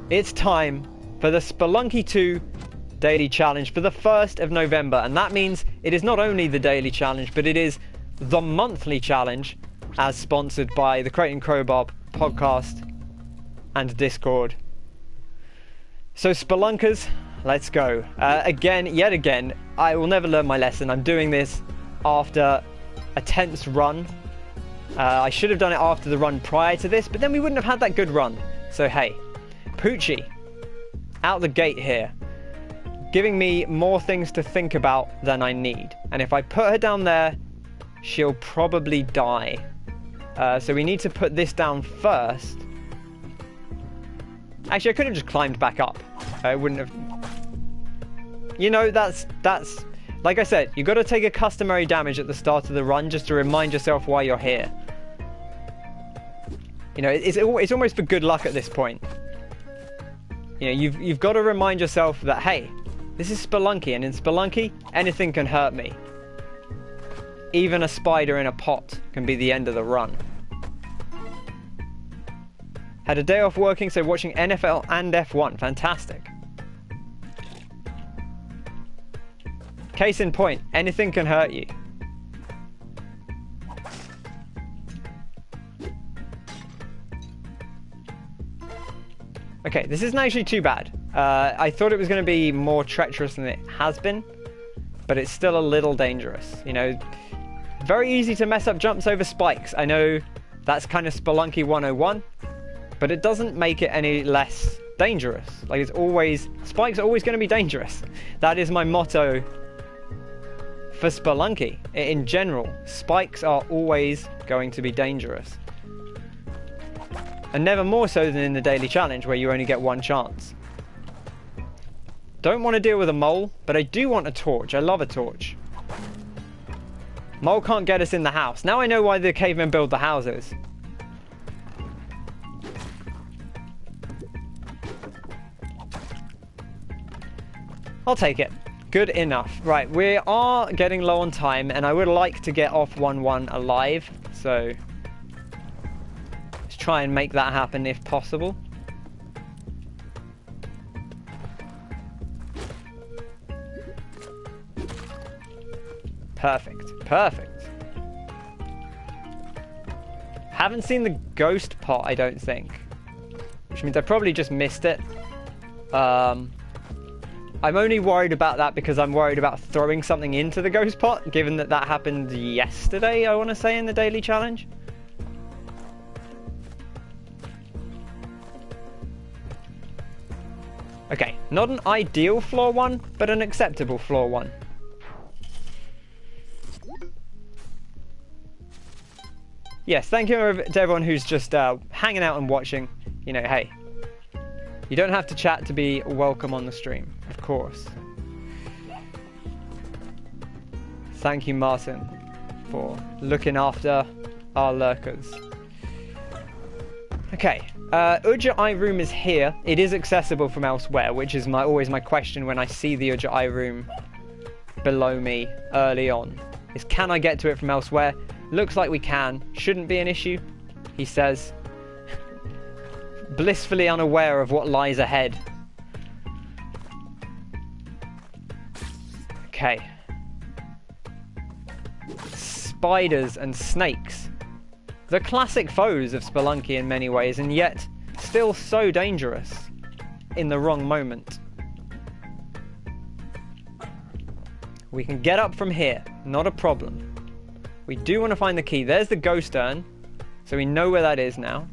It's time for the Spelunky 2 daily challenge for the 1st of November. And that means it is not only the daily challenge, but it is the monthly challenge as sponsored by the Crate and Crowbar podcast and Discord. So Spelunkers, let's go. Yet again, I will never learn my lesson. I'm doing this after a tense run. I should have done it after the run prior to this, but then we wouldn't have had that good run. So hey, Poochie, out the gate here, giving me more things to think about than I need. And if I put her down there, she'll probably die. So we need to put this down first. Actually, I could have just climbed back up. I wouldn't have... You know, that's... Like I said, you've got to take a customary damage at the start of the run just to remind yourself why you're here. You know, it's almost for good luck at this point. You know, you've got to remind yourself that, hey, this is Spelunky, and in Spelunky, anything can hurt me. Even a spider in a pot can be the end of the run. Had a day off working, so watching NFL and F1. Fantastic. Case in point, anything can hurt you. Okay, this isn't actually too bad. I thought it was going to be more treacherous than it has been, but it's still a little dangerous. You know, very easy to mess up jumps over spikes. I know that's kind of Spelunky 101, but it doesn't make it any less dangerous. Like, it's always... Spikes are always going to be dangerous. That is my motto for Spelunky. In general, spikes are always going to be dangerous. And never more so than in the daily challenge, where you only get one chance. Don't want to deal with a mole, but I do want a torch. I love a torch. Mole can't get us in the house. Now I know why the cavemen build the houses. I'll take it. Good enough. Right, we are getting low on time, and I would like to get off 1-1 alive, so let's try and make that happen if possible. Perfect. Perfect. Haven't seen the ghost pot, I don't think, which means I probably just missed it. I'm only worried about that because I'm worried about throwing something into the ghost pot, given that that happened yesterday, I want to say, in the daily challenge. Okay, not an ideal floor one, but an acceptable floor one. Yes, thank you to everyone who's just hanging out and watching. You know, hey, you don't have to chat to be welcome on the stream, of course. Thank you, Martin, for looking after our lurkers. Okay, Udja Eye Room is here. It is accessible from elsewhere, which is always my question when I see the Udja Eye Room below me early on. Is, can I get to it from elsewhere? Looks like we can. Shouldn't be an issue, he says, blissfully unaware of what lies ahead. Okay. Spiders and snakes. The classic foes of Spelunky in many ways, and yet still so dangerous in the wrong moment. We can get up from here, not a problem. We do want to find the key. There's the ghost urn, so we know where that is now.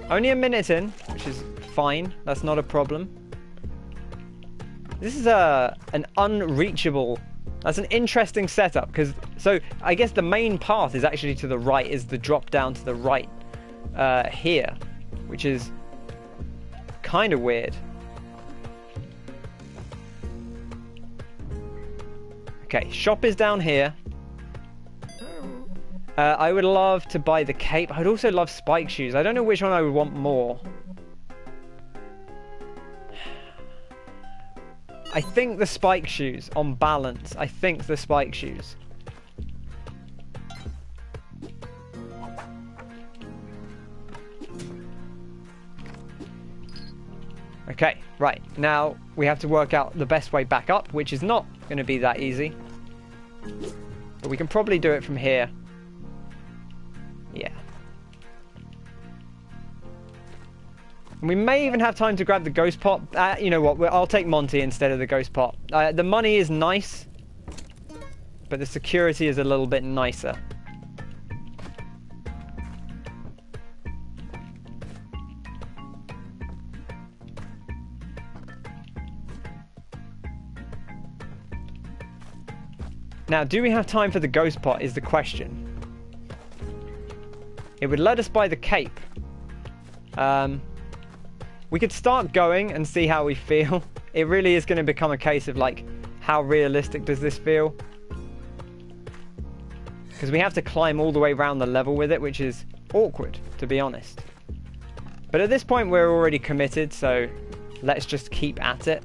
Only a minute in, which is fine. That's not a problem. This is an unreachable... That's an interesting setup, because... So, I guess the main path is actually to the right, is the drop down to the right here, which is kind of weird. Okay, shop is down here. I would love to buy the cape. I'd also love spike shoes. I don't know which one I would want more. I think the spike shoes, on balance. I think the spike shoes. Okay, right. Now we have to work out the best way back up, which is not going to be that easy. But we can probably do it from here. Yeah. And we may even have time to grab the ghost pot. You know what? I'll take Monty instead of the ghost pot. The money is nice, but the security is a little bit nicer. Now, do we have time for the ghost pot is the question. It would let us buy the cape. We could start going and see how we feel. It really is going to become a case of like, how realistic does this feel? Because we have to climb all the way around the level with it, which is awkward, to be honest. But at this point, we're already committed, so let's just keep at it.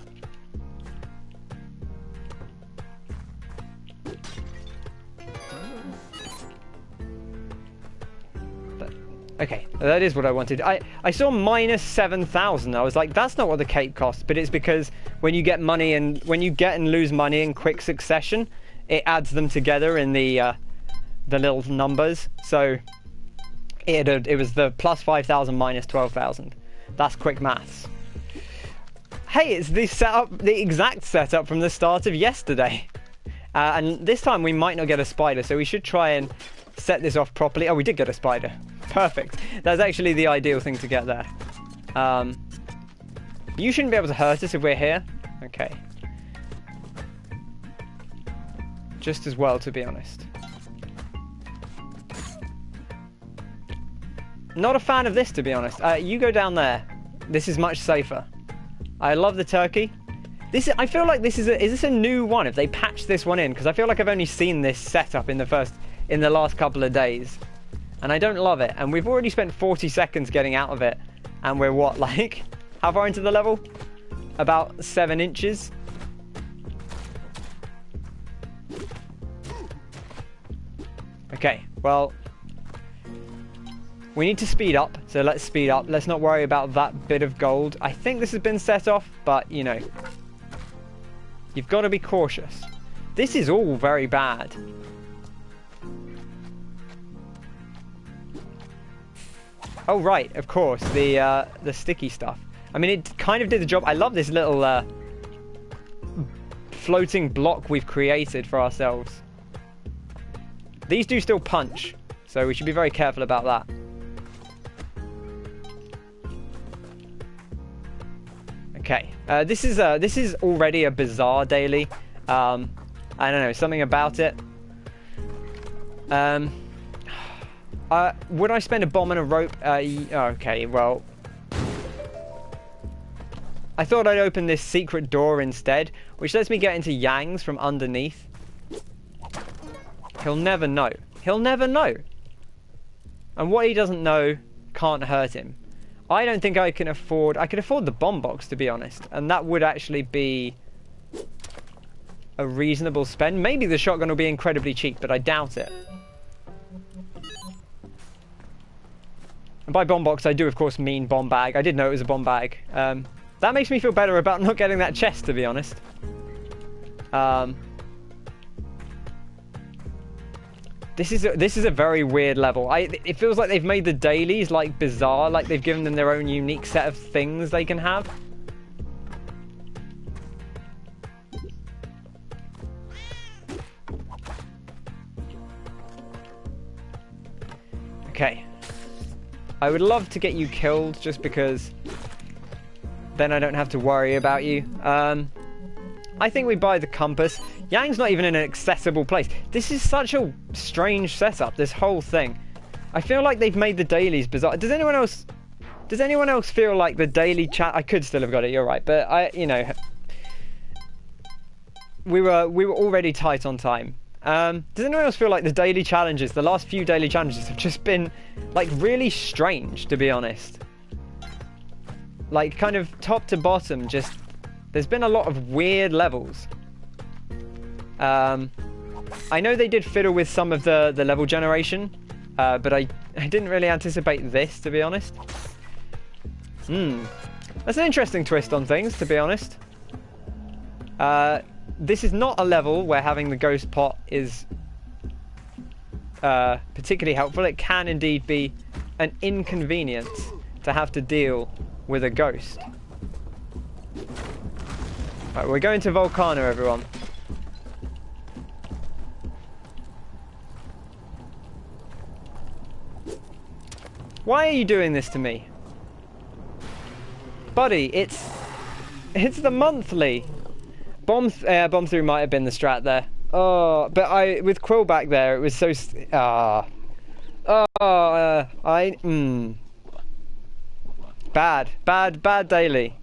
Okay, that is what I wanted. I saw minus 7,000. I was like, that's not what the cape costs. But it's because when you get money and when you get and lose money in quick succession, it adds them together in the little numbers. So it was the plus 5,000 minus 12,000. That's quick maths. Hey, it's the setup, the exact setup from the start of yesterday. And this time we might not get a spider, so we should try and set this off properly. Oh, we did get a spider. Perfect. That's actually the ideal thing to get there. You shouldn't be able to hurt us if we're here. Okay. Just as well, to be honest. Not a fan of this, to be honest. You go down there. This is much safer. I love the turkey. I feel like this is this a new one? If they patched this one in, because I feel like I've only seen this setup in the last couple of days, and I don't love it. And we've already spent 40 seconds getting out of it, and we're what, like, how far into the level? About 7 inches. Okay, well, we need to speed up, so let's speed up. Let's not worry about that bit of gold. I think this has been set off, but, you know, you've got to be cautious. This is all very bad. Oh, right, of course, the sticky stuff. I mean, it kind of did the job. I love this little floating block we've created for ourselves. These do still punch, so we should be very careful about that. Okay, this is already a bizarre daily. I don't know, something about it. Would I spend a bomb and a rope? Okay, well, I thought I'd open this secret door instead, which lets me get into Yang's from underneath. He'll never know. He'll never know. And what he doesn't know can't hurt him. I don't think I can afford... I could afford the bomb box, to be honest. And that would actually be a reasonable spend. Maybe the shotgun will be incredibly cheap, but I doubt it. And by bomb box, I do, of course, mean bomb bag. I did know it was a bomb bag. That makes me feel better about not getting that chest, to be honest. This is a very weird level. It feels like they've made the dailies like bizarre, like they've given them their own unique set of things they can have. Okay. I would love to get you killed just because then I don't have to worry about you. I think we buy the compass. Yang's not even in an accessible place. This is such a strange setup, this whole thing. I feel like they've made the dailies bizarre. Does anyone else feel like the daily chat... I could still have got it, you're right. But you know, we were already tight on time. Does anyone else feel like the daily challenges, the last few daily challenges have just been like really strange, to be honest? Like kind of top to bottom, just... There's been a lot of weird levels. I know they did fiddle with some of the level generation, but I didn't really anticipate this, to be honest. That's an interesting twist on things, to be honest. This is not a level where having the ghost pot is particularly helpful. It can indeed be an inconvenience to have to deal with a ghost. Right, we're going to Volcano, everyone. Why are you doing this to me? Buddy, it's the monthly. Bomb through might have been the strat there. Oh, but with Quill back there, it was so bad daily.